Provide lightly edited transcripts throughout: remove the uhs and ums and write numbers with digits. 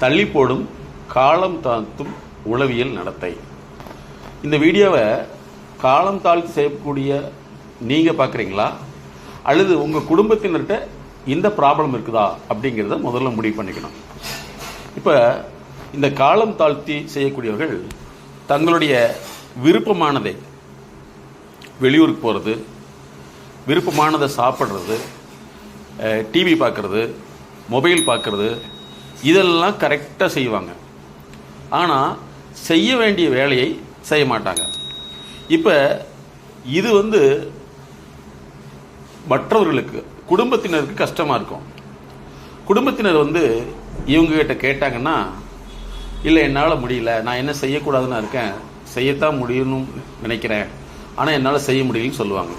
தள்ளி போடும் காலம் தாழ்த்தும் உளவியல் நடத்தை. இந்த வீடியோவை காலம் தாழ்த்தி செய்யக்கூடிய நீங்கள் பார்க்குறீங்களா, அல்லது உங்கள் குடும்பத்தினர்கிட்ட இந்த ப்ராப்ளம் இருக்குதா அப்படிங்கிறத முதல்ல முடிவு பண்ணிக்கணும். இப்போ இந்த காலம் தாழ்த்தி செய்யக்கூடியவர்கள் தங்களுடைய விருப்பமானதை, வெளியூருக்கு போகிறது, விருப்பமானதை சாப்பிட்றது, டிவி பார்க்குறது, மொபைல் பார்க்குறது, இதெல்லாம் கரெக்டாக செய்வாங்க. ஆனால் செய்ய வேண்டிய வேலையை செய்ய மாட்டாங்க. இப்போ இது மற்றவர்களுக்கு, குடும்பத்தினருக்கு கஷ்டமாக இருக்கும். குடும்பத்தினர் இவங்ககிட்ட கேட்டாங்கன்னா, இல்லை என்னால் முடியல, நான் என்ன செய்யக்கூடாதுன்னு இருக்கேன், செய்யத்தான் முடியும்னு நினைக்கிறேன், ஆனால் என்னால் செய்ய முடியலன்னு சொல்லுவாங்க.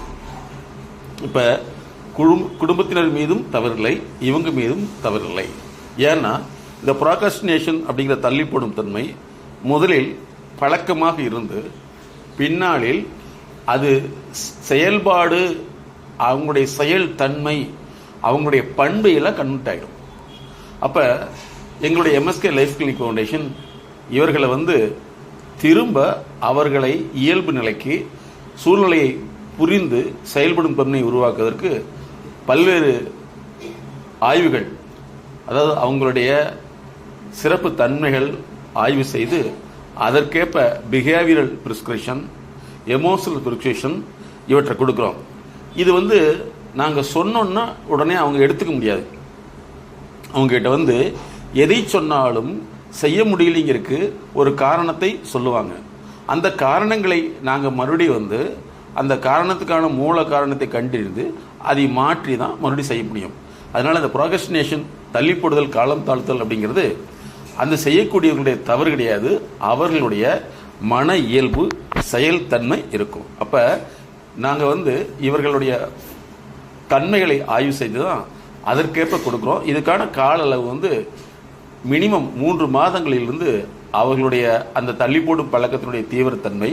இப்போ குடும்பத்தினர் மீதும் தவறில்லை, இவங்க மீதும் தவறில்லை. ஏன்னா இந்த ப்ராக்ரஸ்டினேஷன் அப்படிங்கிற தள்ளி போடும் தன்மை முதலில் பழக்கமாக இருந்து பின்னாளில் அது செயல்பாடு, அவங்களுடைய செயல் தன்மை, அவங்களுடைய பண்பையெல்லாம் கன்வெர்ட் ஆகிடும். அப்போ எங்களுடைய எம்எஸ்கே லைஃப் கிளினிக் ஃபவுண்டேஷன் இவர்களை திரும்ப அவர்களை இயல்பு நிலைக்கு, சூழ்நிலையை புரிந்து செயல்படும் தன்மையை உருவாக்குவதற்கு பல்வேறு ஆய்வுகள், அதாவது அவங்களுடைய சிறப்பு தன்மைகள் ஆய்வு செய்து அதற்கேற்ப பிஹேவியரல் பிரிஸ்கிரிப்ஷன், எமோஷனல் பிரிஸ்கிரிப்ஷன் இவற்றை கொடுக்குறோம். இது நாங்கள் சொன்னோன்னா உடனே அவங்க எடுத்துக்க முடியாது. அவங்ககிட்ட எதை சொன்னாலும் செய்ய முடியலைங்கிறதுக்கு ஒரு காரணத்தை சொல்லுவாங்க. அந்த காரணங்களை நாங்கள் மறுபடியும் அந்த காரணத்துக்கான மூல காரணத்தை கண்டறிந்து அதை மாற்றி தான் மறுபடியும் செய்ய முடியும். அதனால் இந்த ப்ராக்ரஸ்டினேஷன், தள்ளி போடுதல், காலம் தாழ்த்தல் அப்படிங்கிறது அந்த செய்யக்கூடியவர்களுடைய தவறு கிடையாது, அவர்களுடைய மன இயல்பு, செயல்தன்மை இருக்கும். அப்போ நாங்கள் இவர்களுடைய தன்மைகளை ஆய்வு செய்து தான் அதற்கேற்ப கொடுக்குறோம். இதுக்கான கால அளவு மினிமம் 3 மாதங்களிலிருந்து அவர்களுடைய அந்த தள்ளி போடும் பழக்கத்தினுடைய தீவிரத்தன்மை,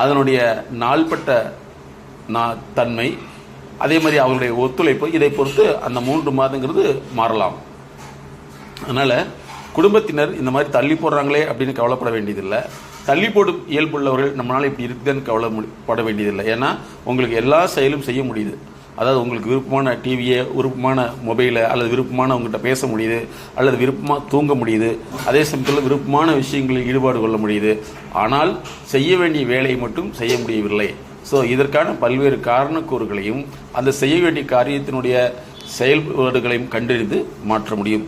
அதனுடைய நாள்பட்ட தன்மை, அதே மாதிரி அவர்களுடைய ஒத்துழைப்பு, இதை பொறுத்து அந்த 3 மாதங்கிறது மாறலாம். அதனால் குடும்பத்தினர் இந்த மாதிரி தள்ளி போடுறாங்களே அப்படின்னு கவலைப்பட வேண்டியதில்லை. தள்ளி போடும் இயல்புள்ளவர்கள் நம்மளால் இப்படி இருக்குதுன்னு கவலைப்பட வேண்டியதில்லை. ஏன்னா உங்களுக்கு எல்லா செயலும் செய்ய முடியுது. அதாவது உங்களுக்கு விருப்பமான டிவியை, விருப்பமான மொபைலை, அல்லது விருப்பமான உங்கள்கிட்ட பேச முடியுது, அல்லது விருப்பமாக தூங்க முடியுது, அதே சமயத்தில் விருப்பமான விஷயங்களில் ஈடுபாடு கொள்ள முடியுது. ஆனால் செய்ய வேண்டிய வேலையை மட்டும் செய்ய முடியவில்லை. ஸோ இதற்கான பல்வேறு காரணக்கூறுகளையும் அந்த செய்ய வேண்டிய காரியத்தினுடைய செயல்பாடுகளையும் கண்டறிந்து மாற்ற முடியும்.